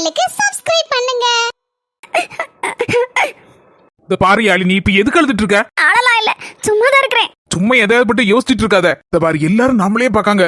சேனலுக்கு சப்ஸ்கிரைப் பண்ணுங்க. இந்த பாரு யாழி, நீ இப்ப எதுக்கு அழுதுட்டு இருக்க? ஆளலாம் இல்ல, சும்மா தான் இருக்கறேன். சும்மா எதையாவது பட்டு யோசிச்சுட்டு இருக்காத. இந்த பாரு, எல்லாரும் நம்மளே பாக்காங்க.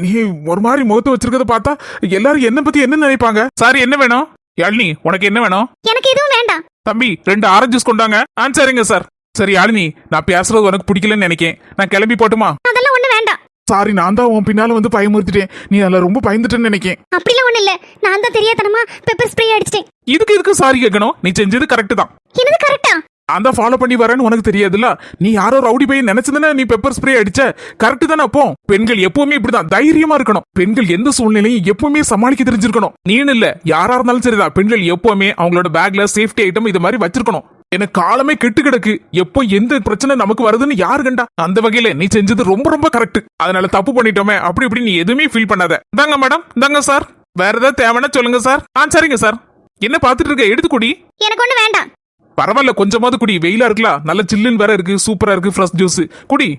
நீ ஒரு மாதிரி முகத்தை வச்சிருக்கத பார்த்தா எல்லாரும் என்ன பத்தி என்ன நினைப்பாங்க? சாரி, என்ன வேணும்? யாழினி, உனக்கு என்ன வேணும்? எனக்கு எதுவும் வேண்டாம். தம்பி, 2 ஆரஞ்சு ஜூஸ் கொண்டாங்க. சரிங்க சார். சரி யாழினி, நான் பேசுறது உனக்கு பிடிக்கலன்னு நினைக்கேன். நான் கிளம்பி போட்டுமா? அதெல்லாம் ஒண்ணு வேண்டாம். சாரி, நான் தான் உன் பின்னால வந்து பயமுறுத்திட்டேன். நீ அதுல ரொம்ப பயந்துட்டேன்னு நினைக்கேன். அப்படிலாம் ஒண்ணு இல்ல, நான் தான் தெரியாதனமா பெப்பர் ஸ்ப்ரே அடிச்சிட்டேன். இதுக்கு சாரி கேட்கணும்? நீ செஞ்சது கரெக்ட் தான். என்னது கரெக்ட்டா? அந்த ஃபாலோ பண்ணி வரேன்னு உனக்கு தெரியாதுல்ல. நீ யாரோ ரவுடி பையன் நினைச்சதுன்னா நீ பெப்பர் ஸ்ப்ரே அடிச்ச கரெக்ட் தானே? அப்போ பெண்கள் எப்பவுமே இப்படிதான் தைரியமா இருக்கணும். பெண்கள் எந்த சூழ்நிலையும் எப்பவுமே சமாளிக்க தெரிஞ்சிருக்கணும். நீனு இல்ல, யாரா இருந்தாலும் சரிதான். பெண்கள் எப்பவுமே அவங்களோட பேக்ல சேஃப்டி ஐட்டம் இது மாதிரி வச்சிருக்கணும். எனக்கு காலமே கெட்டு கிடக்கு. எப்போ எந்த பிரச்சனை நமக்கு வருதுன்னு யாரு கண்டா? அந்த வகையில நீ செஞ்சது ரொம்ப ரொம்ப கரெக்ட். அதனால தப்பு பண்ணிட்டோமே அப்படி இப்படி நீ எதுவுமே ஃபீல் பண்ணாத. இந்தாங்க மேடம், இந்தாங்க சார். வேற ஏதாவது தேவைன்னா சொல்லுங்க சார். சரிங்க சார். என்ன பாத்துட்டு இருக்க? எடுத்து குடி. எனக்கு ஒண்ணு வேண்டாம். பரவாயில்ல, கொஞ்சமாவது குடி. வெயிலா இருக்கலாம், நல்ல சில்லுன்னு வேற இருக்கு. சூப்பரா இருக்கு ஃப்ரெஷ் ஜூஸ். குடி.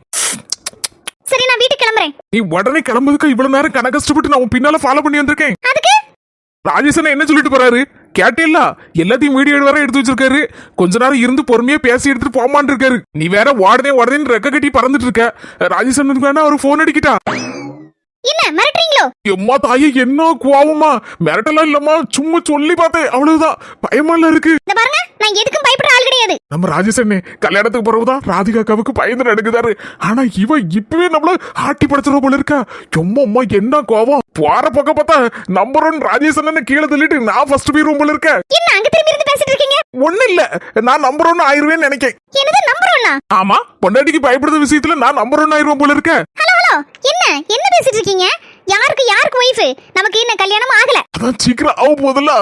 சரி, நான் வீட்டுக்கு கிளம்புறேன். நீ உடனே கிளம்புறதுக்கு இவ்வளவு நேரம் கஷ்டப்பட்டு நான் உன் பின்னால ஃபாலோ பண்ணி வந்திருக்கேன். அதுக்கு ராஜேஷன் என்ன சொல்லிட்டு போறாரு கேட்டேல்ல? எல்லாத்தையும் வீடியோ வர எடுத்து வச்சிருக்காரு. கொஞ்ச நேரம் இருந்து பொறுமையா பேசி எடுத்துட்டு போமான்னு இருக்காரு. நீ வேற உடனே ரெக்க கட்டி பறந்துட்டு இருக்க. ராஜேஷன் வேணா ஒரு போன் அடிக்கிட்டா. என்ன மிரட்டறீங்களோ? எம்மா தாயே, என்ன கோவமா? மிரட்டலாம் இல்லம்மா, சும்மா சொல்லி பார்த்தேன், அவ்வளவுதான். பயமால இருக்கு. இந்த பாருங்க, நான் எதுக்கும் பயப்படுற ஆள் கிடையாது. நம்ம ராஜேஷன் கல்யாணத்துக்கு பிறகுதான் ராதிகாக்காவுக்கு பயந்து நடக்குதாரு. ஆனா இவ இப்பவே நம்மள ஆட்டி படைச்சிட போல இருக்கா. எம்மா என்ன கோவம்! போற பக்கம் பார்த்தா நம்பர் 1 ராஜேஷன் கீழே தள்ளிட்டு நான் ஃபர்ஸ்ட் போய் போல இருக்க. என்ன அங்க திரும்பி இருந்து பேசிட்டு இருக்கீங்க? ஒண்ணு இல்ல, நான் நம்பர் 1 ஆயிருவேன்னு நினைக்கேன். என்னது நம்பர் 1? ஆமா, பொண்டாட்டிக்கு பயப்படுற விஷயத்துல நான் நம்பர் 1 ஆயிருவேன் போல இருக்க. ஹலோ, என்ன பேசிட்டு இருக்கீங்க? யாருக்கு வைஃப்? நமக்கு என்ன கல்யாணம் ஆகல. அதான் சீக்கிரம் ஆக போதல்ல.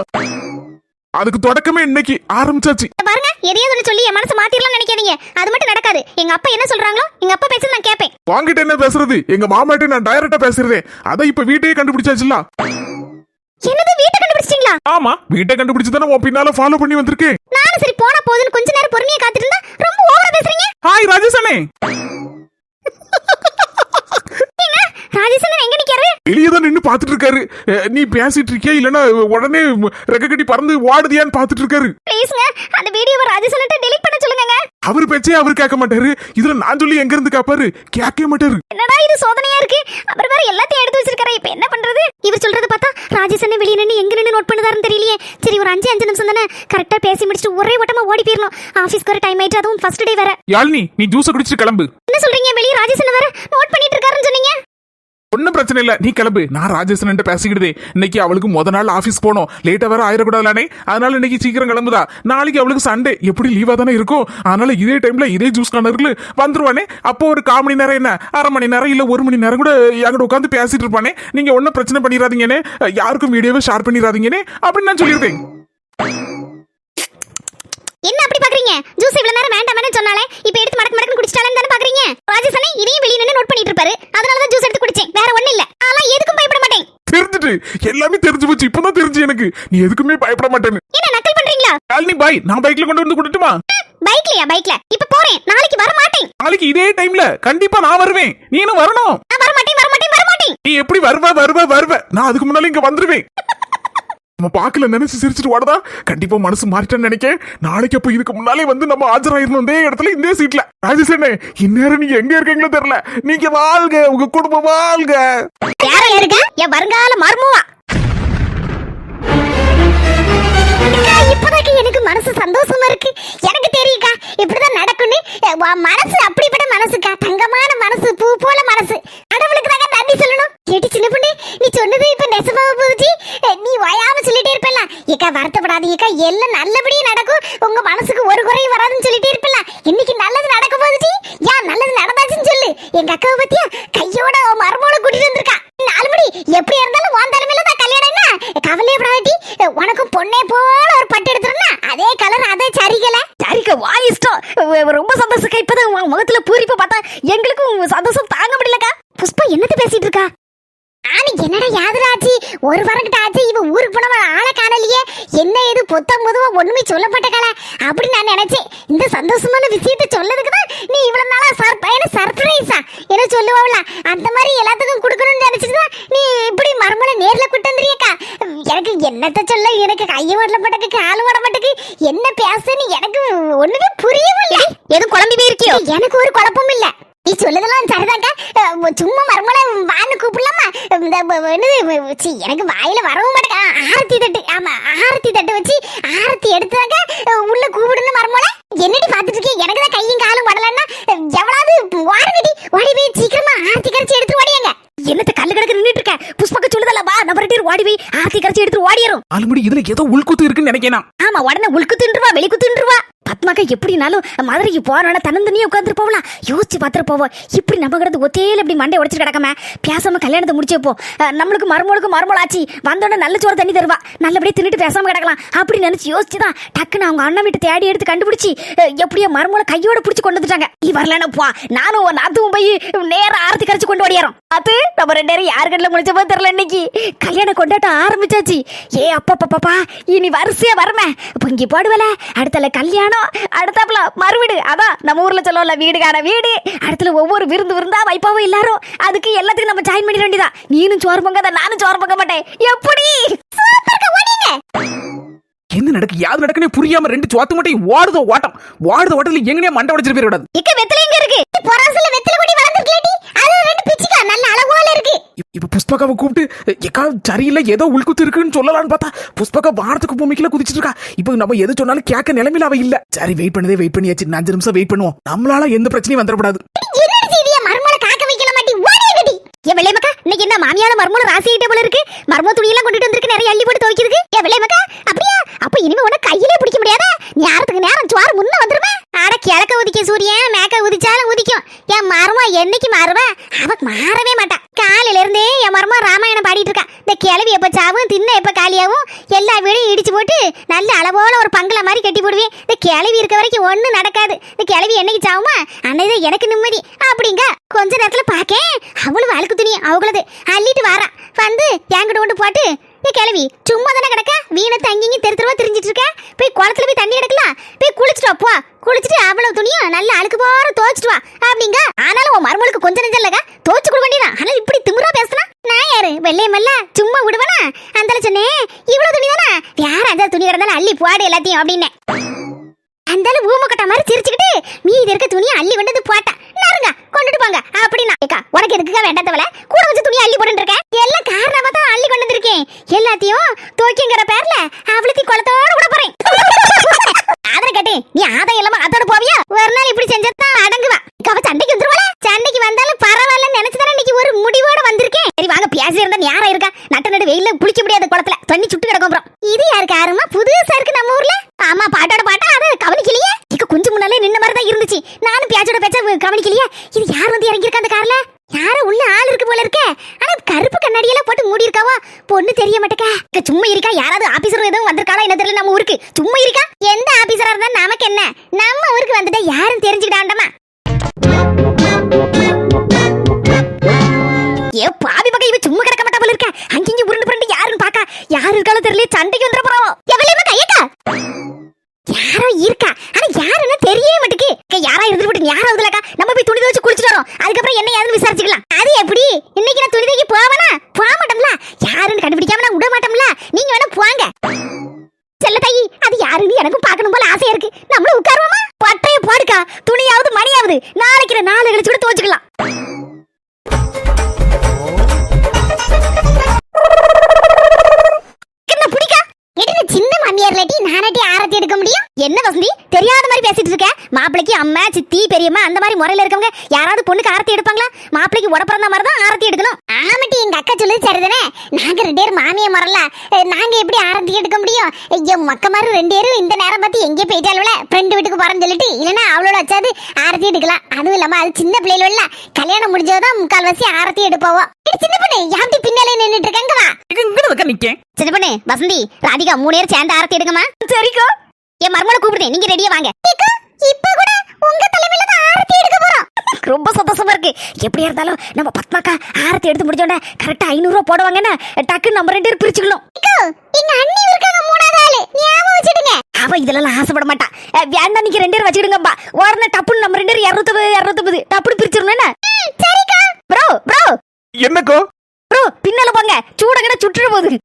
அதுக்கு தொடக்கமே இன்னைக்கு ஆரம்பிச்சாச்சு. பாருங்க, எதையாவது ஒண்ணு சொல்லி என் மனசு மாத்திரலாம் நினைக்காதீங்க. அது மட்டும் நடக்காது. எங்க அப்பா என்ன சொல்றாங்களோ எங்க அப்பா பேசுறது நான் கேட்பேன். வாங்கிட்டு என்ன பேசுறது? எங்க மாமாட்ட நான் டைரக்டா பேசுறதே. அத இப்ப வீட்டையே கண்டுபிடிச்சாச்சுல. என்னது, வீட்டை கண்டுபிடிச்சிட்டீங்களா? ஆமா, வீட்டை கண்டுபிடிச்சு தானே உன் பின்னால ஃபாலோ பண்ணி வந்திருக்கேன். நானும் சரி போனா போதுன்னு கொஞ்ச நேரம் பொறுமையா காத்துட்டு இருந்தா ரொம்ப ஓவரா பேசுறீங்க. ஹாய் ராஜேஷனே. ராஜேஷன் எங்க நிக்காரு? வெளியதான் நின்னு பாத்துட்டு இருக்காரு. நீ பேசிட்டு இருக்கியா இல்லனா உடனே ரெக்க கட்டி பறந்து ஓடுதியான்னு பாத்துட்டு இருக்காரு. ப்ளீஸ்ங்க, அந்த வீடியோவை ராஜேஷன்ட்ட டெலீட் பண்ண சொல்லுங்க. அவர் பேச்சே அவர் கேட்க மாட்டாரு. இதுல நான் சொல்லி எங்க இருந்து கேப்பாரு? கேட்கவே மாட்டாரு. என்னடா இது சோதனையா இருக்கு. அப்புறம் வேற எல்லாத்தையும் எடுத்து வச்சிருக்காரு. இப்ப என்ன பண்றது? இவர் சொல்றது பார்த்தா ராஜேஷன் வெளிய நின்னு எங்க நின்னு நோட் பண்ணுதாருன்னு தெரியலையே. சரி, ஒரு 5 நிமிஷம் தானே, கரெக்டா பேசி முடிச்சிட்டு ஒரே ஓட்டமா ஓடி போயிரணும். ஆபீஸ்க்கு வர டைம் ஆயிட்டு, அதுவும் ஃபர்ஸ்ட் டே வேற. யாழினி, நீ ஜூஸ் குடிச்சிட்டு கிளம்பு. என்ன சொல்றீங்க? வெளிய ராஜேஷன் வேற நோட் பண்ணிட்டு இருக்காருன்னு சொன்னீங்க. ஒன்னும் பிரச்சனை இல்ல, நீ கிளம்பு. நான் ராஜேஷன் பேசிக்கிட்டே. இன்னைக்கு அவளுக்கு முத நாள் ஆபீஸ் போனோம். லேட்டா வேற ஆயிடக்கூடாதானே. அதனால இன்னைக்கு சீக்கிரம் கிளம்புதா. நாளைக்கு அவளுக்கு சண்டே, எப்படி லீவா தானே இருக்கும். அதனால இதே டைம்ல இதே ஜூஸ் கார்னர்ல வந்துருவானே. அப்போ ஒரு 1/4 மணி நேரம், என்ன 1/2 மணி நேரம் இல்ல 1 மணி நேரம் கூட என்கிட்ட உட்காந்து பேசிட்டு இருப்பானே. நீங்க ஒன்னும் பிரச்சனை பண்ணிடாதீங்கன்னு, யாருக்கும் வீடியோவை ஷேர் பண்ணிடாதீங்கன்னு அப்படின்னு நான் சொல்லியிருக்கேன். என்ன அப்படி பாக்குறீங்க? ஜூஸ் இவ்வளவு நேரம் வேண்டாம்னு சொன்னாலே இப்ப எடுத்து மடக்கு குடிச்சிட்டாலன்னு தானே பாக்குறீங்க? ராஜேஷனே இதையும் வெளிய நின்னு நோட் பண்ணிட்டு இருப்பாரு. அதனால தான் ஜூஸ் எடுத்து குடிச்சேன், வேற ஒண்ணு இல்ல. ஆனா எதுக்கும் பயப்பட மாட்டேன். தெரிஞ்சுட்டு எல்லாமே தெரிஞ்சு போச்சு. இப்பதான் தெரிஞ்சு எனக்கு நீ எதுக்குமே பயப்பட மாட்டேன்னு. என்ன நக்கல் பண்றீங்களா? யாழினி பாய், நான் பைக்ல கொண்டு வந்து கொடுத்துட்டுமா? பைக்ல இப்ப போறேன். நாளைக்கு வர மாட்டேன். நாளைக்கு இதே டைம்ல கண்டிப்பா நான் வருவேன். நீனும் வரணும். நான் வர மாட்டேன். நீ எப்படி வருவ? நான் அதுக்கு முன்னால இங்க வந்துருவேன். நம்ம பாக்கல நினைச்சு சிரிச்சுட்டு ஓடதா கண்டிப்பா மனசு மாறிட்டேன்னு நினைக்கேன். நாளைக்கு அப்ப இதுக்கு முன்னாலே வந்து நம்ம ஆஜராயிரணும் இதே இடத்துல, இந்த சீட்ல. ராஜேஷனே, இந்நேரம் நீங்க எங்க இருக்கீங்களோ தெரியல. நீங்க வாழ்க, உங்க குடும்பம் வாழ்க. யாரா இருக்க? என் வருங்கால மர்மவா. இப்போதைக்கு எனக்கு மனசு சந்தோஷமா இருக்கு. எனக்கு தெரியுக்கா இப்படிதான் நடக்குன்னு. மனசு அப்படிப்பட்ட மனசுக்கா, தங்கமான மனசு, பூ போல மனசு. கடவுளுக்கு தாங்க நன்றி சொல்லணும். கேட்டு சின்ன பொண்ணு, நீ சொன்னது இப்ப நெசமா போகுது. நீ வயாம சொல்லிட்டே இருப்பல. ஏக்கா வருத்தப்படாதீங்கக்கா, எல்லாம் நல்லபடியா நடக்கும். உங்க மனசுக்கு ஒரு குறையும் வராதுன்னு சொல்லிட்டே இருப்பல. இன்னைக்கு நல்லது நடக்க போகுது. ஏன் நல்லது நடந்தாச்சுன்னு சொல்லு. எங்க அக்காவை பத்தியா கையோட மரமோட கூட்டிட்டு வந்திருக்கா. 4 மணி எப்படி இருந்தாலும் உன் தலைமையில தான் கல்யாணம். கவலையே படாட்டி, உனக்கும் பொண்ணே போல ஒரு பட்டு எடுத்துருன்னா அதே கலர் அதே சரிக்க வாயிஸ்டம். ரொம்ப சந்தோஷம். இப்பதான் உன் முகத்துல பூரிப்ப பார்த்தா எங்களுக்கும் சந்தோஷம் தாங்க முடியலக்கா. புஷ்பா என்னது பேசிட்டு இருக்கா? என்னடா யாதுராச்சி, ஒரு வாரங்கிட்ட ஆச்சு இவ ஊருக்கு போனவ ஆளை காணலையே. என்ன ஏது பொத்தம் பொதுவா ஒண்ணுமே சொல்லப்பட்டக்கல அப்படி நான் நினைச்சேன். இந்த சந்தோஷமான விஷயத்தை சொல்லதுக்குதான் நீ இவ்வளவு நாளா சர்ப்ரைஸா என்ன சொல்லுவாங்களா அந்த மாதிரி எல்லாத்துக்கும் கொடுக்கணும்னு நினைச்சிட்டுதான் நீ இப்படி மர்மல நேர்ல கூட்டு வந்துறியக்கா. எனக்கு என்ன என்னத்த சொல்ல, எனக்கு கையும் ஓடல மாட்டேக்கு காலும் ஓட மாட்டேக்கு. என்ன பேசுன்னு எனக்கு ஒண்ணுமே புரியவும் இல்ல. எதுவும் குழம்பி போயிருக்கியோ? எனக்கு ஒரு குழப்பமும் இல்ல. நீ சொல்லுதெல்லாம் சரிதாங்க. சும்மா மருமலை வான்னு கூப்பிடலாமா? எனக்கு வாயில வரவும் மாட்டேங்க. ஆரத்தி தட்டு, ஆமா ஆரத்தி தட்டு வச்சு ஆரத்தி எடுத்தாங்க உள்ள கூப்பிடுன்னு மருமலை. என்னடி பாத்துட்டு இருக்கேன்? எனக்கு தான் கையும் காலும் ஓடலன்னா எவ்வளவு வாடுங்கடி, ஓடி போய் சீக்கிரமா ஆரத்தி கரைச்சி எடுத்து ஓடியாங்க. என்னத்த கல்லு கிடக்கு நின்னுட்டு இருக்க? புஷ்பக்க சொல்லுதல்ல, வா நம்ம ரெண்டு பேரும் ஓடி போய் ஆரத்தி கரைச்சி எடுத்து ஓடிறோம். ஆல்மடி இதுல ஏதோ உள்குத்து இருக்குன்னு நினைக்கிறேன். ஆமா, உடனே உள்குத்துன்றவா வெளிக்குத்துன்றவா. பத்மாக்கா எப்படினாலும் மதுரைக்கு போறோம்னா தன்னந்தனியே உட்காந்துட்டு போகலாம். யோசிச்சு பார்த்துட்டு போவோம். இப்படி நம்ம கிடந்து ஒத்தையில இப்படி மண்டை உடச்சிட்டு கிடக்காம பேசாம கல்யாணத்தை முடிச்சப்போ நம்மளுக்கு மருமகளுக்கு ஆச்சு வந்தோடனே நல்ல சோறு தண்ணி தருவா, நல்லபடியே தின்னுட்டு பேசாம கிடக்கலாம் அப்படி நினைச்சு யோசிச்சுதான் டக்குன்னு அவங்க அண்ணன் வீட்டு தேடி எடுத்து கண்டுபிடிச்சி எப்படியோ மருமகளை கையோட பிடிச்சி கொண்டு வந்துட்டாங்க. நீ வரலன்னா போ, நானும் நாத்துவும் போய் நேரம் ஆரத்தி கரைச்சு கொண்டு ஓடியாரோம். அது நம்ம ரெண்டு நேரம் யாரு கண்ணில் முடிச்ச போது தெரியல. இன்னைக்கு கல்யாணம் கொண்டாட்டம் ஆரம்பிச்சாச்சு. ஏ அப்பா இனி வரிசையா வரமே பொங்கி போடுவல. அடுத்தல கல்யாணம், அடுத்தாப்புல மறுவீடு. அதான் நம்ம ஊர்ல சொல்லுவோம்ல, வீடுகார வீடு. அடுத்துல ஒவ்வொரு விருந்தா வைப்பாவும் எல்லாரும். அதுக்கு எல்லாத்துக்கும் நம்ம ஜாயின் பண்ணிட வேண்டியதா. நீனும் சோறு பொங்காத, நானும் சோறு பொங்க மாட்டேன். எப்படி என்ன நடக்கு யாது நடக்குனே புரியாம ரெண்டு சோத்து மட்டும் ஓடுதோ ஓட்டத்துல எங்கனே மண்டை உடைச்சிட்டு போயிட கூடாது. இக்க வெத்தல எங்க இருக்கு? பொறாசல வெத்தல கொடி வளர்ந்துருக்கேடி. அது ரெண்டு பிச்சிக்கா நல்ல அளவோல இருக்கு. இப்ப புஷ்பகாவை கூப்பிட்டு எக்கா சரியில்லை ஏதோ உள்குத்து இருக்குன்னு சொல்லலாம்னு பார்த்தா புஷ்பகா வாரத்துக்கு பூமிக்குள்ள குதிச்சிட்டு இருக்கா. இப்போ நம்ம எது சொன்னாலும் கேட்க நிலைமையில அவ இல்ல. சரி வெயிட் பண்ணியாச்சு. 5 நிமிஷம் வெயிட் பண்ணுவோம். நம்மளால எந்த பிரச்சனையும் வந்துடக்கூடாது. என்ன செய்தியா மர்மல காக்க வைக்கல மாட்டி ஓடியடி. ஏ வெள்ளைமக்கா, இன்னைக்கு என்ன மாமியால மர்மல ராசியிட்டே போல இருக்கு. மர்ம துணியெல்லாம் கொண்டுட்டு வந்திருக்கு, நிறைய அள்ளி போட்டு துவைக்கிறதுக்கு. ஏ வெள்ளைமக்கா, அப்படியே அப்ப இனிமே உன கையிலே பிடிக்க முடியாதா? நேரத்துக்கு நேரம் சோறு முன்ன வந்துருமே. ஆட கிழக்க உதிக்க சூரியன் மேக்க உதிச்சாலும் உதிக்கும். என் மருமா என்னைக்கு மாறுவா? அவ மாறவே மாட்டா. காலையில இருந்தே என் மருமா ராமாயணம் பாடிட்டு இருக்கா. இந்த கிளவி எப்ப சாவும் தின்ன எப்ப காலியாவும் எல்லா வீடையும் இடிச்சு போட்டு நல்ல அளவோல ஒரு பங்களா மாதிரி கட்டி போடுவேன். இந்த கிளவி இருக்க வரைக்கும் ஒண்ணும் நடக்காது. இந்த கிளவி என்னைக்கு சாவுமா அன்னைதான் எனக்கு நிம்மதி அப்படிங்க. கொஞ்ச நேரத்துல பாக்கேன் அவளும் அழுக்கு துணி அவங்களது அள்ளிட்டு வாரா. வந்து என்கிட்ட கொண்டு போட்டு, ஏ கிளவி சும்மா தானே கிடக்க, வீணத்தை அங்கிங்க தெருவா தெரிஞ்சிட்டு இருக்க, போய் குளத்துல போய் தண்ணி எடுக்கலாம், போய் குளிச்சுட்டு வா. போ, குளிச்சுட்டு அவ்வளவு துணியும் நல்ல அழுக்கு போற துவைச்சிட்டு வா அப்படிங்க. ஆனாலும் உன் மருமகளுக்கு கொஞ்சம் நெஞ்சம் இல்லங்க, துவைச்சு கொடுக்க வேண்டியதான். ஆனா இப்படி திமுறா பேசினா நான் யாரு? வெள்ளையமல்ல சும்மா விடுவேனா? அந்த சொன்னேன் இவ்வளவு துணி தானே, வேற அந்த துணி கிடந்தாலும் அள்ளி போடு எல்லாத்தையும் அப்படின்னு. அந்த ஊமக்கட்ட மாதிரி சிரிச்சுக்கிட்டு மீதி இருக்க துணியை அள்ளி கொண்டு போட்டா. நறுங்க கொண்டுட்டு போங்க அப்படின்னா. ஏக்கா உனக்கு எதுக்குக்கா வேண்டாதவள கூட வச்சு துணி அள்ளி போட்டு இருக்கேன். எல்லாம் காரணமா தான் அள்ளி கொண்டு வந்திருக்கேன். எல்லாத்தையும் தோக்கிங்கிற பேர்ல அவளுக்கு குளத்தோட விட போறேன். ஆதர கேட்டேன், நீ ஆதாயம் இல்லாம அதோட போவியா? ஒரு நாள் இப்படி செஞ்சதான் அடங்குவா. அவ சண்டைக்கு வந்துருவாள. சண்டைக்கு வந்தாலும் பரவாயில்லன்னு நினைச்சுதானே இன்னைக்கு ஒரு முடிவோட வந்திருக்கேன். சரி வாங்க, பேசி இருந்தா யாரா இருக்கா? நட்டு வெயில குளிக்க முடியாத குளத்துல தண்ணி சுட்டு கிடக்கும். அப்புறம் இது யாருக்கு ஆறுமா புதுசா இருக்கு நம்ம ஊர்ல. ஆமா பாட்டோட பாட்டா அதை கவனிக்கலையே. இக்க கொஞ்சம் முன்னாலே நின்ன மாதிரி தான் இருந்துச்சு. நானும் பேச்சோட பேச்ச கவனிக்கலையே. இது யார் வந்து இறங்கியிருக்கா அந்த கார்ல? யார உள்ள ஆள் இருக்கு போல இருக்க. ஆனா கருப்பு கண்ணாடியெல்லாம் போட்டு மூடி இருக்காவா? பொண்ணு தெரிய மாட்டேக்க. சும்மா இருக்கா? யாராவது ஆபீசர் எதுவும் வந்திருக்காளா என்ன தெரியல. நம்ம ஊருக்கு சும்மா இருக்கா? எந்த ஆபீசரா இருந்தா நமக்கு என்ன? நம்ம ஊருக்கு வந்துட்டா யாரும் தெரிஞ்சுக்கிட்டாண்டமா. ஏ பாவி பக்கம் இவ சும்மா கிடக்க மாட்டா போல இருக்க. அங்கிங்க புரண்டு யாருன்னு பாக்கா யாரு இருக்காலும் தெரியல. சண்டைக்கு வந்துட போறோம். எவ்வளவு கையக்கா யாரோ இருக்கா, ஆனா யாருன்னு தெரியவே மாட்டேக்கு. யாரா இருந்துட்டு போட்டு யாராவதுலக்கா நம்ம போய் துணி துவச்சு குளிச்சுட்டு வரோம். அதுக்கப்புறம் என்ன யாருன்னு விசாரிச்சுக்கலாம். அது எப்படி? இன்னைக்கு நான் துணி துவைக்க போவனா? போக மாட்டோம்ல. யாருன்னு கண்டுபிடிக்காம நான் விட மாட்டோம்ல. நீங்க வேணா போங்க. செல்ல தாயி, அது யாருன்னு எனக்கும் பார்க்கணும் போல ஆசையா இருக்கு. நம்மளும் உட்காருவோமா? பட்டைய போடுக்கா. துணியாவது மணியாவது நாளைக்கு 4 கழிச்சு கூட துவச்சுக்கலாம். சின்ன மாமியார் லாட்டி நானாட்டி ஆரத்தி எடுக்க முடியும். என்ன வசந்தி தெரியாத மாதிரி பேசிட்டு இருக்க? மாப்பிளைக்கு அம்மா சித்தி பெரியம்மா அந்த மாதிரி முறையில இருக்கவங்க யாராவது பொண்ணுக்கு ஆரத்தி எடுப்பாங்களா? மாப்பிளைக்கு உட பிறந்த மாதிரி தான் ஆரத்தி எடுக்கணும். ஆமாட்டி, எங்க அக்கா சொல்லுது சரிதானே. நாங்க 2 பேரும் மாமியா முறல, நாங்க எப்படி ஆரத்தி எடுக்க முடியும்? ஐயோ மக்க மாதிரி 2 பேரும் இந்த நேரம் பார்த்து எங்கே போயிட்டாலும்ல, ஃப்ரெண்டு வீட்டுக்கு போறேன்னு சொல்லிட்டு. இல்லைன்னா அவளோட வச்சாது ஆரத்தி எடுக்கலாம். அதுவும் இல்லாம அது சின்ன பிள்ளைல கல்யாணம் முடிஞ்சதான் 3/4 ஆரத்தி எடுப்போம். சின்ன பொண்ணு யாப்டி பின்னாலே நின்னுட்டு இருக்காங்க. வா நிக்கேன். சின்ன பொண்ணு வசந்தி ராதிகா 3 பேரும் சேர்ந்து ஆரத்தி எடுக்கமா? சரிக்கோ. என் மருமகளை கூப்பிடுறேன், நீங்க ரெடியா வாங்க. இப்ப கூட உங்க தலைமையில தான் ஆரத்தி எடுக்க போறோம். ரொம்ப சந்தோஷமா இருக்கு. எப்படியா இருந்தாலும் நம்ம பத்மாக்கா ஆரத்தி எடுத்து முடிச்சோட கரெக்டா 500 ரூபாய் போடுவாங்கன்னா டக்கு நம்ம 2 பேரும் பிரிச்சுக்கணும். எங்க அண்ணி இருக்காங்க 3வது ஆளு, ஞாபகம் வச்சிடுங்க. அவ இதெல்லாம் ஆசைப்பட மாட்டா. வேண்டாம் நீங்க 2 பேரும் வச்சிடுங்கப்பா. உடனே டப்புன்னு நம்ம 2 பேரும் 250 டப்புன்னு பிரிச்சிடணும். சரிக்கா. ப்ரோ என்னக்கோ ப்ரோ பின்னால போங்க, சூடங்கட சுற்றுற போகுது.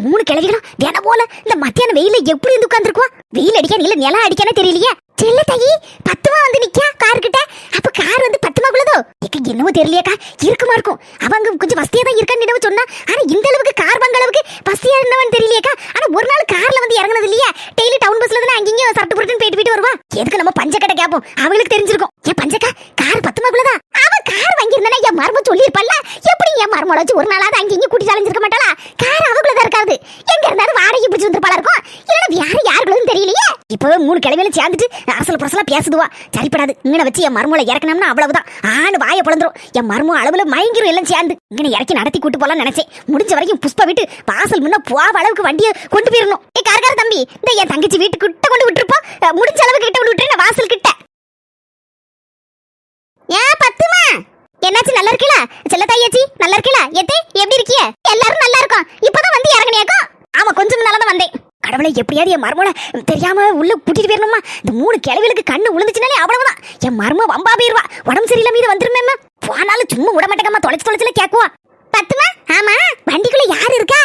மூணு கிழவிகளும் தின போல இந்த மத்தியான வெயில எப்படி வந்து உட்கார்ந்துருக்குவா? வெயில் அடிக்க இல்ல நிலம் அடிக்கானே தெரியலையே. செல்ல தாயி பத்துமா வந்து நிக்கா கார் கிட்ட. அப்ப கார் வந்து பத்துமாக்குள்ளதோ என்னவோ தெரியலையாக்கா. இருக்குமா இருக்கும். அவங்க கொஞ்சம் வசதியா தான் இருக்கான்னு சொன்னா. ஆனா இந்த அளவுக்கு கார் பங்க அளவுக்கு வசதியா இருந்தவன் தெரியலையாக்கா. ஆனா ஒரு நாள் கார்ல வந்து இறங்குனது இல்லையா? டெய்லி டவுன் பஸ்ல தானே அங்கேயும் சட்டு புரட்டுன்னு போயிட்டு வருவா. எதுக்கு நம்ம பஞ்சக்கடை கேப்போம், அவங்களுக்கு தெரிஞ்சிருக்கும். ஏன் பஞ்சக்கா கார் பத்துமாக்குள்ளதா? அவன் கார் வாங்கியிருந்தானே என் மருமக சொல்லியிருப்பல்ல. எப்படி என் மருமகளை வச்சு ஒரு நாளாவது அங்கேயும் கூட்டி அலைஞ்சிருக்க மாட்டாளா? கார் அவங்களதான் இருக்காது. எங்க இருந்தாலும் வாடகை பிடிச்சி வந்துருப்பாளா இருக்கும். இல்லைன்னா யாருக்குள்ளதும் தெரியலையே. இப்பவே 3 கிழமையில சேர்ந்துட்டு அரசல புரசலா பேசுதுவா. சரிப்படாது. இங்கன வச்சு என் மருமகளை இறக்கணும்னா அவ்வளவுதான். ஆணு வாயை பொழந்துரும். என் மருமக அளவுல மயங்கிரும் எல்லாம் சேர்ந்து. இங்கன இறக்கி நடத்தி கூட்டு போலாம் நினைச்சேன். முடிஞ்ச வரைக்கும் புஷ்பா விட்டு வாசல் முன்ன போவ அளவுக்கு வண்டியை கொண்டு போயிடணும். காரக்கார தம்பி, இந்த என் தங்கச்சி வீட்டுக்கு கிட்ட கொண்டு விட்டுருப்போம். முடிஞ்ச அளவுக்கு கிட்ட கொண்டு விட்டுறேன் வாசல் கிட்ட. ஏன் பத்துமா? என்னாச்சு, நல்லா இருக்கீங்களா? செல்லத்தாயாச்சி நல்லா இருக்கீங்களா? எத்தே எப்படி இருக்கிய? எல்லாரும் நல்லா இருக்கோம். இப்பதான் வந்து இறங்குனியாக்கோ? ஆமா, கொஞ்சம் நாளா தான் வந்தேன். கடவுளை, எப்படியாவது என் மருமகளை தெரியாம உள்ள கூட்டிட்டு போயிடணுமா? இந்த 3 கிழவிகளுக்கு கண்ணு விழுந்துச்சுனாலே அவ்வளவுதான். என் மரும வம்பா போயிருவா. உடம்பு சரியில்லை மீது வந்துருமேம்மா. போனாலும் சும்மா விட மாட்டேங்கம்மா. தொலைச்சுல கேக்குவா. பத்துமா? ஆமா, வண்டிக்குள்ள யாரு இருக்கா?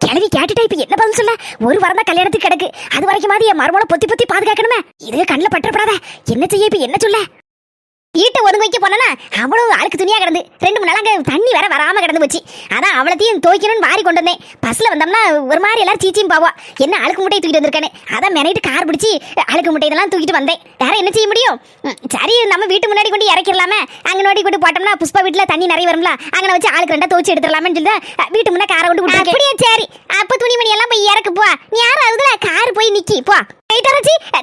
கிழவி கேட்டுட்டா இப்ப என்ன பதில் சொல்ல? ஒரு வாரம் தான் கல்யாணத்துக்கு கிடக்கு. அது வரைக்கும் மாதிரி என் மருமகளை பொத்தி பாதுகாக்கணுமே. இதே கண்ணில் பற்றப்படாத. என்ன செய்ய இப்ப? என்ன சொல்ல? வீட்டை ஒதுங்க வைக்க போனா அவ்வளவு அழுக்கு துணியா கிடந்து 2 3 நாளாங்க தண்ணி வேற வராம கிடந்து போச்சு. அதான் அவளத்தையும் துவைக்கணும்னு வாரி கொண்டு வந்தேன். பஸ்ல வந்தோம்னா ஒரு மாதிரி எல்லாரும் சீச்சியும் பாவா. என்ன அழுக்கு முட்டையை தூக்கிட்டு வந்திருக்கானே. அதான் மெனைட்டு கார் பிடிச்சி அழுக்கு முட்டை இதெல்லாம் தூக்கிட்டு வந்தேன். வேற என்ன செய்ய முடியும்? சரி, நம்ம வீட்டு முன்னாடி கொண்டு இறக்கிடலாமே. அங்க நோடி கொண்டு போட்டோம்னா புஷ்பா வீட்டுல தண்ணி நிறைய வரும்ல. அங்கே வச்சு ஆளுக்கு 2 துவைச்சு எடுத்துடலாமேன்னு சொல்லி வீட்டு முன்னா காரை கொண்டு விட்டு. அப்படியே சரி, அப்ப துணிமணி எல்லாம் போய் இறக்கு போ. நீ யாராவதுல கார் போய் நிக்கி போ.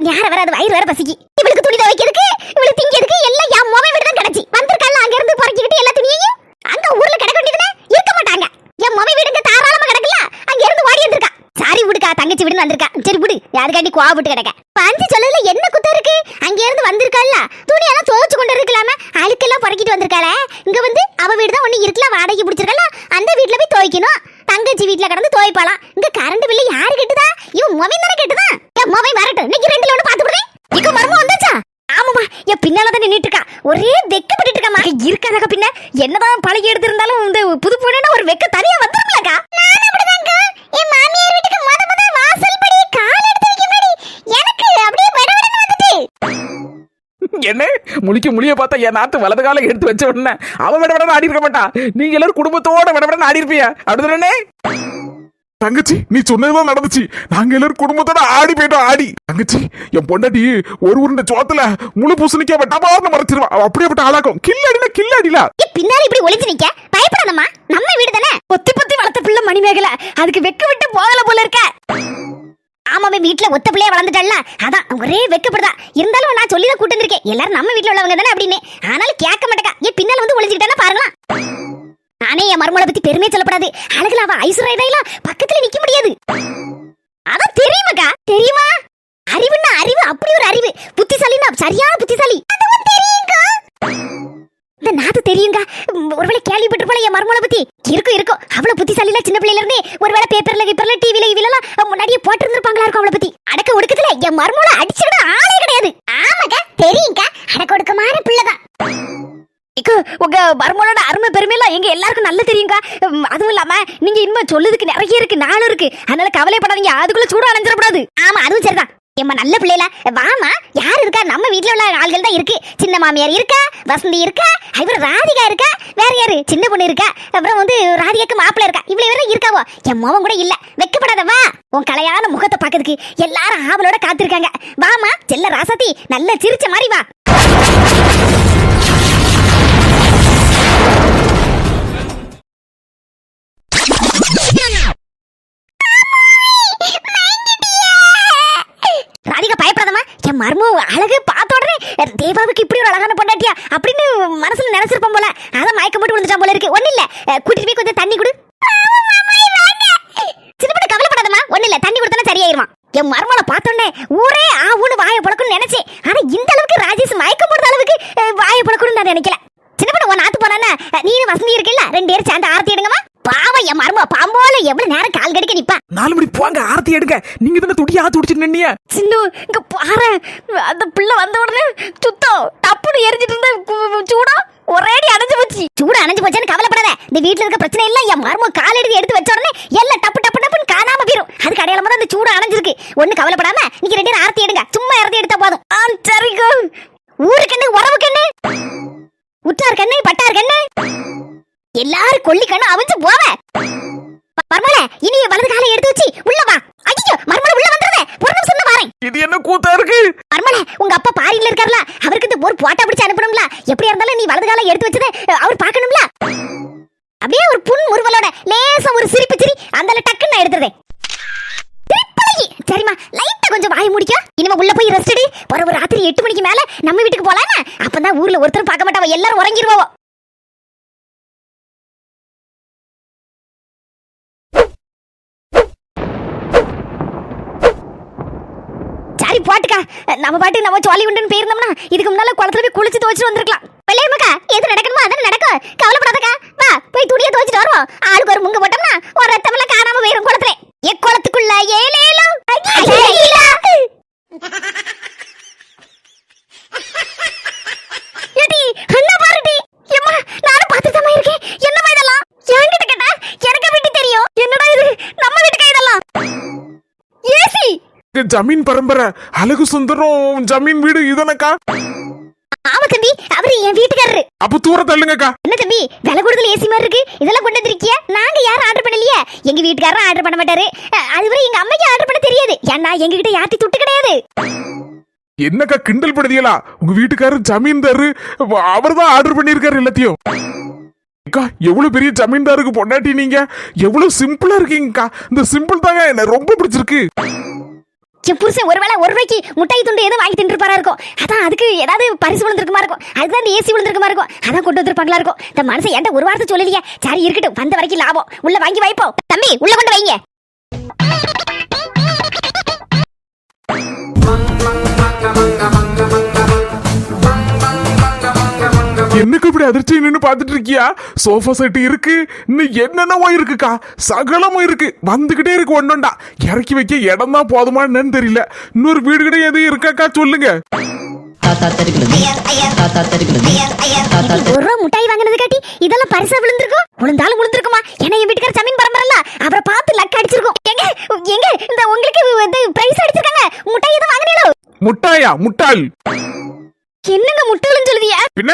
நேரம் வராது, வயிறு வேற பசிக்கு. இவளுக்கு துணி துவைக்கிறதுக்கு, இவளுக்கு திங்கிறதுக்கு எல்லாம் என் மொபைல் வீடு தான் கிடைச்சி வந்திருக்கல. அங்க இருந்து பொறுக்கிட்டு எல்லா துணியையும் அங்க ஊர்ல கிடக்க வேண்டியதுல இருக்க மாட்டாங்க. என் மொபைல் வீடுங்க தாராளமா கிடக்கல. அங்க இருந்து ஓடி வந்திருக்கா. சாரி விடுக்கா, தங்கச்சி வீடுன்னு வந்திருக்கா. சரி விடு, யாருக்காண்டி கோவப்பட்டு கிடக்க. பஞ்சு சொல்லதுல என்ன குத்தம் இருக்கு? அங்க இருந்து வந்திருக்கல, துணியெல்லாம் துவைச்சு கொண்டு இருக்கலாம. அழுக்கெல்லாம் பொறுக்கிட்டு வந்திருக்காள. இங்க வந்து அவ வீடு தான் ஒண்ணு இருக்கலாம், வாடகை பிடிச்சிருக்கல. அந்த வீட்டுல போய் துவைக்கணும். தங்கச்சி வீட்டுல கடந்து துவைப்பாலாம். இங்க கரண்ட் பில்லு யாரு கெட்டுதா? இவன் மொபைல் தானே கெட்டுதா. என் மொபைல் வரட்டும், இன்னைக்கு 2ல ஒண்ணு பாத்து விடுறேன். இங்க மர்மம் வந்தாச்சா? ஆமாமா, என் பின்னாலதான் நின்னுட்டு இருக்கா. ஒரே வெக்கப்பட்டு இருக்கமா. இருக்காதா பின்ன? என்னதான் பழகி எடுத்து இருந்தாலும் இந்த புது பொண்ணுன்னா ஒரு வெக்க தனியா வந்துருக்கலக்கா. நான் அப்படிதாங்க. என் மாமியார் வீட்டுக்கு முத வாசல் படி கால் எடுத்து வைக்க முன்னாடி எனக்கு அப்படியே விடவிடன்னு வந்துட்டு. என்ன முழிய பார்த்தா என் நாத்து வலது கால எடுத்து வச்ச உடனே அவன் விடவிட ஆடி இருக்க மாட்டான். நீங்க எல்லாரும் குடும்பத்தோட விடவிட ஆடி இருப்பியா? அப்படிதானே? தங்கச்சி, நீ சொன்னதுதான் நடந்துச்சு. நாங்க எல்லாரும் குடும்பத்தோட ஆடி போயிட்டோம். ஆடி தங்கச்சி, என் பொண்டாட்டி ஒரு உருண்டை சோத்துல முழு பூசணிக்கா டபார்னு மறைச்சிருவா. அப்படியேப்பட்ட ஆளாக்கும். கில்லாடில பின்னாடி இப்படி ஒளிஞ்சு நிக்க பயப்படாதம்மா. நம்ம வீடு தானே. பொத்தி வளர்த்த பிள்ளை மணிமேகலை. அதுக்கு வெக்க விட்டு போகல போல இருக்க. ஆமாவே, வீட்டுல ஒத்த பிள்ளைய வளர்ந்துட்டல்ல. அதான் ஒரே வெக்கப்படுதா. இருந்தாலும் நான் சொல்லிதான் கூட்டு வந்திருக்கேன். எல்லாரும் நம்ம வீட்டுல உள்ளவங்க தானே அப்படின்னு. ஆனாலும் கேட்க மாட்டேக்கா. என் பின்னால வந்து ஒளிஞ்சுக்கிட்டானா பாருங்களா. நானே என் மருமகளை பத்தி பெருமையை சொல்லப்படாது. அழகுல அவ ஐஸ்வர்யெல்லாம் பக்கத்துல நிக்க முடியாது. அதான் தெரியுமாக்கா? தெரியுமா? அறிவுன்னா அறிவு, அப்படி ஒரு அறிவு. புத்திசாலின்னா சரியான புத்திசாலி. அதுவும் தெரியுங்க. இந்த நாத்து தெரியுங்க. ஒருவேளை கேள்விப்பட்டிருப்பாள என் மருமகளை பத்தி. இருக்கும். அவ்வளவு புத்திசாலில சின்ன பிள்ளையில இருந்தே ஒருவேளை பேப்பர்ல டிவில இவெல்லாம் முன்னாடியே போட்டு இருந்திருப்பாங்களா இருக்கும் அவளை பத்தி. அடக்க ஒடுக்கத்துல என் மருமகளை அடிச்சுட ஆளே கிடையாது. ஆமாக்கா, தெரியுங்க. அடக்க ஒடுக்கமான பிள்ளைதான். உங்க மருமகளோட அருமை பெருமையெல்லாம் எங்க எல்லாருக்கும் நல்லா தெரியுங்க. அதுவும் இல்லாம நீங்க இன்னும் சொல்லுறதுக்கு நிறைய இருக்கு, நாளும் இருக்கு. அதனால கவலைப்படாதீங்க. அதுக்குள்ள சூடு அணைஞ்சிடக்கூடாது. ஆமா, அதுவும் சரிதான். எம்மா நல்ல பிள்ளைல வாமா. யார் இருக்கா? நம்ம வீட்டுல உள்ள ஆள்கள் தான் இருக்கு. சின்ன மாமியார் இருக்கா, வசந்தி இருக்கா, அப்புறம் ராதிகா இருக்கா, வேற யாரு சின்ன பொண்ணு இருக்கா, அப்புறம் வந்து ராதிகாக்கு மாப்பிள்ள இருக்கா. இவ்வளவு பேரும் இருக்காவோ. என் முகம் கூட இல்ல. வெக்கப்படாதவா. உன் கலையான முகத்தை பாக்கிறதுக்கு எல்லாரும் ஆவலோட காத்திருக்காங்க. வாமா செல்ல ராசாத்தி, நல்ல சிரிச்ச மாதிரி வா. ராதிகா பயப்படாதமா. என் மர்மோ அழகு பார்த்த உடனே தேவாவுக்கு இப்படி ஒரு அழகான பொண்டாட்டியா அப்படின்னு மனசுல நினைச்சிருப்போம் போல. அதான் மயக்கம் போட்டு விழுந்துட்டான் போல இருக்கு. ஒண்ணு இல்ல, கூட்டிட்டு போய் கொஞ்சம் தண்ணி கொடு. சின்ன பொண்ணு கவலைப்படாதமா. ஒண்ணு இல்ல, தண்ணி கொடுத்தா சரியாயிருமா. என் மர்மலை பார்த்தோன்னே ஊரே ஆவுன்னு வாயை புழக்கணும்னு நினைச்சேன். ஆனா இந்த அளவுக்கு ராஜேஷ் மயக்கம் போடுற அளவுக்கு வாயை புழக்கணும்னு நான் நினைக்கல. சின்ன பொண்ணு உன் நாத்து போனா நீனு வசந்தி இருக்கல, 2 பேரும் சேர்ந்து ஆரத்தி எடுங்கம்மா. பாவம் என் மர்ம பாம்போல எவ்வளவு நேரம் கால் கடிக்க நிப்பா. 4 மணி போங்க, ஆரத்தி எடுங்க. நீங்க தானே துடி ஆத்து குடிச்சிட்டு நின்னியா? சின்னு இங்க பாரு. அந்த பிள்ளை வந்த உடனே சுத்தம் டப்புன்னு எரிஞ்சிட்டு இருந்த சூடா ஒரேடி அணைஞ்சு போச்சு. சூடு அணைஞ்சு போச்சுன்னு கவலைப்படாத. இந்த வீட்டுல இருக்க பிரச்சனை இல்ல. என் மர்ம கால் எடுத்து வச்ச உடனே எல்லாம் டப்பு ஒண்ணு கவலைப்படாம நீங்க 2 பேரும் ஆரத்தி எடுங்க. சும்மா ஆரத்தி எடுத்தா போதும். சரிங்க. ஊருக்கண்ணு உறவு கண்ணு உற்றார் கண்ணு பட்டார் கண்ணு எல்லாரும் கொல்லி கண்ணு அவிஞ்சு போவ. மர்மல இனி வலது காலை எடுத்து வச்சு உள்ள வா. ஐயோ மர்மல உள்ள வந்துருவே. ஒரு நிமிஷம் தான் வாரேன். இது என்ன கூத்தா இருக்கு? மர்மல உங்க அப்பா பாரியில இருக்கார்ல, அவருக்கு இந்த ஒரு போட்டோ பிடிச்சு அனுப்பணும்ல. எப்படியா இருந்தாலும் நீ வலது காலை எடுத்து வச்சது அவர் பார்க்கணும்ல. அப்படியே ஒரு புன் முறுவலோட லேசா ஒரு சிரிப்பு சிரி அந்தல டக்குன்னு நான் எடுத்துறேன். சரிமா லைட்டா கொஞ்சம் வாய் முடிக்க. இனிமே உள்ள போய் ரெஸ்ட் எடு. ஒரு ராத்திரி 8 மணிக்கு மேல நம்ம வீட்டுக்கு போலாம்னா அப்பதான் ஊர்ல ஒருத்தரும் பார்க்க மாட்டாவ, எல்லாரும் உறங்கிடுவாவோ. சரி போட்டுக்கா, நம்ம பாட்டுக்கு நம்ம ஜாலி உண்டுன்னு போயிருந்தோம்னா இதுக்கு முன்னால குளத்துல போய் குளிச்சு துவைச்சிட்டு வந்திருக்கலாம். வெள்ளையம்மாக்கா எது நடக்கணுமோ அதான் நடக்கும், கவலைப்படாதக்கா. வா போய் துணியை துவைச்சிட்டு வருவோம். ஆளுக்கு ஒரு முங்க போட்டோம்னா ஒரு ரத்தமெல்லாம் காணாம போயிரும் குளத்துல. குளத்துக்குள்ள ஏலேலோ ஏடி அண்ணா பாருடி. எம்மா நானும் பார்த்துட்டமா இருக்கேன். என்னமா இதெல்லாம்? என்கிட்ட கேட்டா எனக்கு வீட்டு தெரியும். என்னடா இது நம்ம வீட்டுக்கு இதெல்லாம்? ஏசி ஜமீன் பரம்பரை அழகு சுந்தரம் ஜமீன் வீடு இதனக்கா? ஆமா தம்பி, அவரு என் வீட்டுக்காரரு. அப்ப தூர தள்ளுங்கக்கா. என்ன தம்பி விலை கூடுதல் ஏசி மாதிரி இருக்கு, இதெல்லாம் கொண்டு வந்திருக்கியா? நாங்க யாரும் ஆர்டர் பண்ணலையே. எங்க வீட்டுக்காரரும் ஆர்டர் பண்ண மாட்டாரு. அதுவரை எங்க அம்மைக்கு ஆர்டர் பண்ண தெரியாது. ஏன்னா எங்க கிட்ட யார்ட்டி துட்டு கிடையாது. என்னக்கா கிண்டல் படுதியலா? உங்க வீட்டுக்காரர் ஜமீன்தாரு, அவர்தான் ஆர்டர் பண்ணிருக்காரு எல்லாத்தையும். அக்கா எவ்வளவு பெரிய ஜமீன்தாருக்கு பொண்டாட்டி நீங்க. எவ்வளவு சிம்பிளா இருக்கீங்கக்கா. இந்த சிம்பிள் தாங்க என்ன ரொம்ப பிடிச்சிருக்கு. என் புருஷன் ஒருவேளை ஒரு ரூபாய்க்கு முட்டாய் துண்டு எதுவும் வாங்கி தின்றுப்பாரா இருக்கும். அதான் அதுக்கு ஏதாவது பரிசு விழுந்திருக்குமா இருக்கும். அதுதான் இந்த ஏசி விழுந்திருக்குமா இருக்கும். அதான் கொண்டு வந்திருப்பாங்களா இருக்கும். இந்த மனுஷன் என்கிட்ட ஒரு வார்த்தை சொல்லலையே. சரி இருக்கட்டும், வந்த வரைக்கும் லாபம். உள்ள வாங்கி வைப்போம். தம்பி உள்ள கொண்டு வைங்க. என்னக்கு இப்படி அதிர்ச்சி நின்னு பாத்துட்டு இருக்கியா? சோஃபா செட் இருக்கு, இன்னும் என்னென்னவோ இருக்குக்கா. சகலமும் இருக்கு, வந்துகிட்டே இருக்கு. ஒன்னொண்டா இறக்கி வைக்க இடம் தான் போதுமா என்னன்னு தெரியல. இன்னொரு வீடு கிட்ட எதுவும் இருக்காக்கா சொல்லுங்க. ஒரு ரூபா முட்டாய் வாங்கினது காட்டி இதெல்லாம் பரிசா விழுந்திருக்கும். விழுந்தாலும் விழுந்திருக்குமா? ஏன்னா என் வீட்டுக்கார ஜமீன் பரம்பரல அவரை பார்த்து லக் அடிச்சிருக்கும். எங்க எங்க இந்த உங்களுக்கு பிரைஸ் அடிச்சிருக்காங்க. முட்டாய் எதுவும் வாங்கினீங்களோ? முட்டாயா? முட்டாள் என்னங்க முட்டாளுன்னு சொல்லுதியா? பின்ன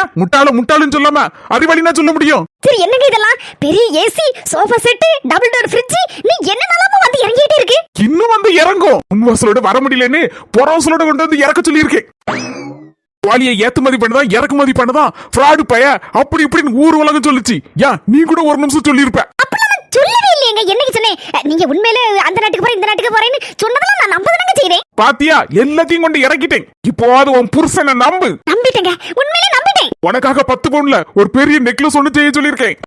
முட்டாளுன்னு சொல்லாம அது வழினா சொல்ல முடியும். சரி என்னங்க இதெல்லாம்? பெரிய AC, sofa set, double door fridge, நீ என்னனாலும் வந்து இறங்கிட்டே இருக்கு. இன்னும் வந்து இறங்கும். முன்வாசலோட வர முடியலன்னு புறவாசலோட கொண்டு வந்து இறக்க சொல்லி இருக்கேன். வாலியை ஏத்துமதி பண்ணதான் இறக்குமதி பண்ணதான் ஃப்ராடு பைய அப்படி இப்படின்னு ஊர் உலகம் சொல்லுச்சு. ஏன் நீ கூட ஒரு நிமிஷம் சொல்லியிருப்ப. சொல்லவே இல்லையங்க. என்னைக்கு சொன்னேன்? நீங்க உண்மையிலே அந்த நாட்டுக்கு போறேன் இந்த நாட்டுக்கு போறேன்னு சொன்னதெல்லாம் நான் நம்பதானங்க செய்றேன். பாத்தியா, எல்லாத்தையும் கொண்டு இறக்கிட்டேன். இப்போ அது உன் புருஷனை நம்பு. நம்பிட்டேங்க, உண்மையிலே நம்பிட்டேன். உனக்காக 10 பவுன்ல ஒரு பெரிய நெக்லஸ் ஒண்ணு செய்ய சொல்லியிருக்கேன்.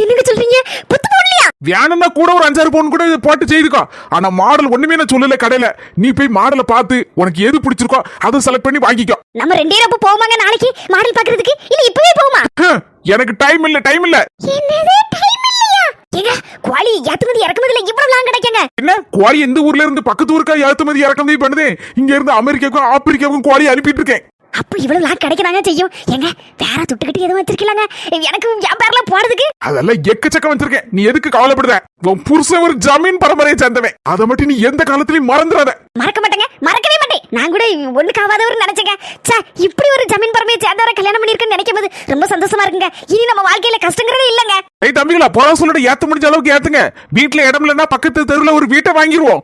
என்னங்க சொல்றீங்க? 10 பவுன்லயா? வேணும்னா கூட ஒரு 5-6 பவுன் கூட போட்டு செய்துக்கோ. ஆனா மாடல் ஒண்ணுமே நான் சொல்லல கடையில. நீ போய் மாடலை பார்த்து உனக்கு எது பிடிச்சிருக்கோ அதை செலக்ட் பண்ணி வாங்கிக்கோ. நம்ம 2 பேரும் அப்ப போவாங்க நாளைக்கு மாடல் பாக்குறதுக்கு? இல்ல இப்பவே போவோமா? எனக்கு டைம் இல்ல. என்னது டைம் இல்லையா? ஏங்க குவாலி ஏத்துமதி இறக்குமதில இவ்வளவு லாங் கிடைக்கங்க. என்ன குவாலி எந்த ஊர்ல இருந்து பக்கத்து ஊருக்கா ஏத்துமதி இறக்குமதி பண்ணுது. இங்க இருந்து அமெரிக்காவுக்கும் ஆப்பிரிக்காவுக்கும் குவாலி அனுப்பிட்டு இருக்கேன். அப்ப இவ்வளவு லாங் கிடைக்கதாங்க செய்யும். ஏங்க வேற துட்டுக்கிட்டு எதுவும் வச்சிருக்கலாங்க எனக்கு என் பேர்ல போறதுக்கு? அதெல்லாம் எக்கச்சக்கம் வச்சிருக்கேன். நீ எதுக்கு கவலைப்படுத? உன் புருஷன் ஒரு ஜமீன் பரம்பரையை சேர்ந்தவன். அதை மட்டும் நீ எந்த காலத்திலயும் மறந்துடாத. மறக்க மாட்டேங்க, மறக்கவே மாட்டேன். நான் கூட ஒண்ணுக்காவாதவர் நினைச்சேங்க. இப்படி ஒரு ஜமீன் பரம்பரையை சேர்ந்தவரை கல்யாணம் பண்ணிருக்கேன்னு நினைக்கும் போது ரொம்ப சந்தோஷமா இருக்குங்க. இனி நம்ம வாழ்க்கையில கஷ்டங்கிறதே இல்லங்க. ஏய் தம்பிகளா, புறவாசலோட ஏத்த முடிஞ்ச அளவுக்கு ஏத்துங்க. வீட்டுல இடம் இல்லைன்னா பக்கத்து தெருவுல ஒரு வீட்டை வாங்கிடுவோம்.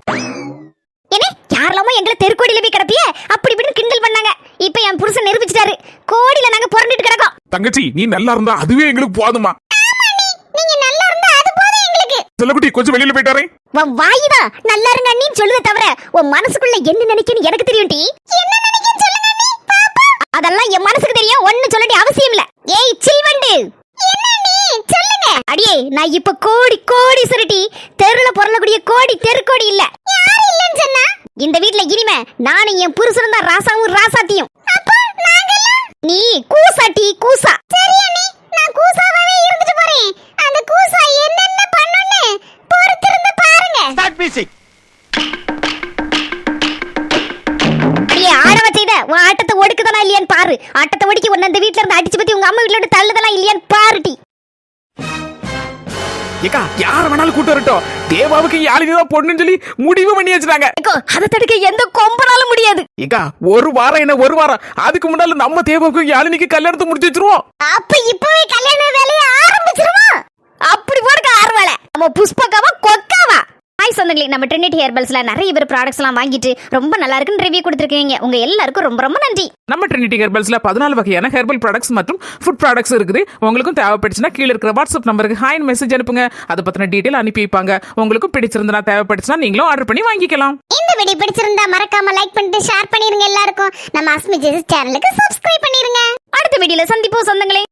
ஏனே யாரெல்லாமோ எங்களை தெருக்கோடியில போய் கிடப்பிய அப்படி இப்படின்னு கிண்டல் பண்ணாங்க. இப்ப என் புருஷன் நிரூபிச்சிட்டாரு. கோடியில நாங்க புரண்டுட்டு கிடக்கோம். தங்கச்சி நீ நல்லா இருந்தா அதுவே எங்களுக்கு போதுமா? நீங்க நல்லா இருந்தா அது போதும் எங்களுக்கு. செல்லக்குட்டி கொஞ்சம் வெளியில போயிட்டாரே. உன் வாயிதான் நல்லா இருங்க நீ சொல்லுதே தவிர உன் மனசுக்குள்ள என்ன நினைக்குன்னு எனக்கு தெரியும். டி என்ன நினைக்குன்னு சொல்லுங்க நீ பாப்பா. அதெல்லாம் என் மனசுக்கு தெரியும். ஒண்ணு சொல்லடி அவசியம் இல்ல. ஏய் சில்வண்டு என்ன நீ சொல்லுங்க. அடியே நான் இப்ப கோடி கோடி சுருட்டி தெருல பொறலக்கூடிய கோடி தெருக்கோடி இல்ல. யார் இல்லன்னு சொன்னா? இந்த வீட்ல இனிமே நானும் என் புருஷனும் தான் ராசாவும் ராசாத்தியும். அப்ப நாங்கெல்லாம் நீ கூசாட்டி கூசா. சரியா நீ நான் கூசாவே இருந்துட்டு போறேன். அந்த கூசா என்னென்ன பண்ணுன்னு பொறுத்திருந்து பாருங்க. Start music. அடியே ஆடவ செய்த உன் ஆட்டத்தை ஒடுக்குதனா இல்லையான்னு பாரு. ஆட்டத்தை ஒடுக்கி உன்ன இந்த வீட்ல இருந்து அடிச்சு பத்தி உங்க அம்மா வீட்ல இருந்து தள்ளுதலாம் இல்லையான்னு பாருடி. ஏக்கா யார வேணாலும் கூட்டு வரட்டும், தேவாவுக்கு யாழினி தான் பொண்ணுன்னு சொல்லி முடிவு பண்ணி வச்சுட்டாங்க. அதை தடுக்க எந்த கொம்பனாலும் முடியாது. ஏக்கா ஒரு வாரம் என்ன ஒரு வாரம், அதுக்கு முன்னால நம்ம தேவாவுக்கு யாழினிக்கு கல்யாணத்தை முடிச்சு வச்சிருவோம். அப்ப இப்பவே கல்யாண வேலையை ஆரம்பிச்சிருவோம். அப்படி போறக்க ஆர்வல நம்ம புஷ்பகாவா கொக்காவா. ஹாய் சொந்தங்களே, நம்ம ட்ரினிட்டி ஹெர்பல்ஸ்ல நிறைய பேர் ப்ராடக்ட்ஸ் எல்லாம் வாங்கிட்டு ரொம்ப நல்லா இருக்குன்னு ரிவ்யூ கொடுத்துருக்கீங்க. உங்க எல்லாருக்கும் ரொம்ப ரொம்ப நன்றி. நம்ம ட்ரினிட்டி ஹெர்பல்ஸ்ல 14 வகையான ஹெர்பல் ப்ராடக்ட்ஸ் மற்றும் ஃபுட் ப்ராடக்ட்ஸ் இருக்குது. உங்களுக்கும் தேவைப்படுச்சுன்னா கீழே இருக்கிற வாட்ஸ்அப் நம்பருக்கு ஹாய் மெசேஜ் அனுப்புங்க. அதை பத்தின டீடைல் அனுப்பி வைப்பாங்க. உங்களுக்கும் பிடிச்சிருந்தா தேவைப்படுச்சுன்னா நீங்களும் ஆர்டர் பண்ணி வாங்கிக்கலாம். இந்த வீடியோ பிடிச்சிருந்தா மறக்காம லைக் பண்ணிட்டு ஷேர் பண்ணிருங்க. எல்லாருக்கும் நம்ம அஸ்மி ஜெஸ் சேனலுக்கு சப்ஸ்கிரைப் பண்ணிருங்க. அடுத்த வீடியோல சந்திப்போம் சொந்தங்களே.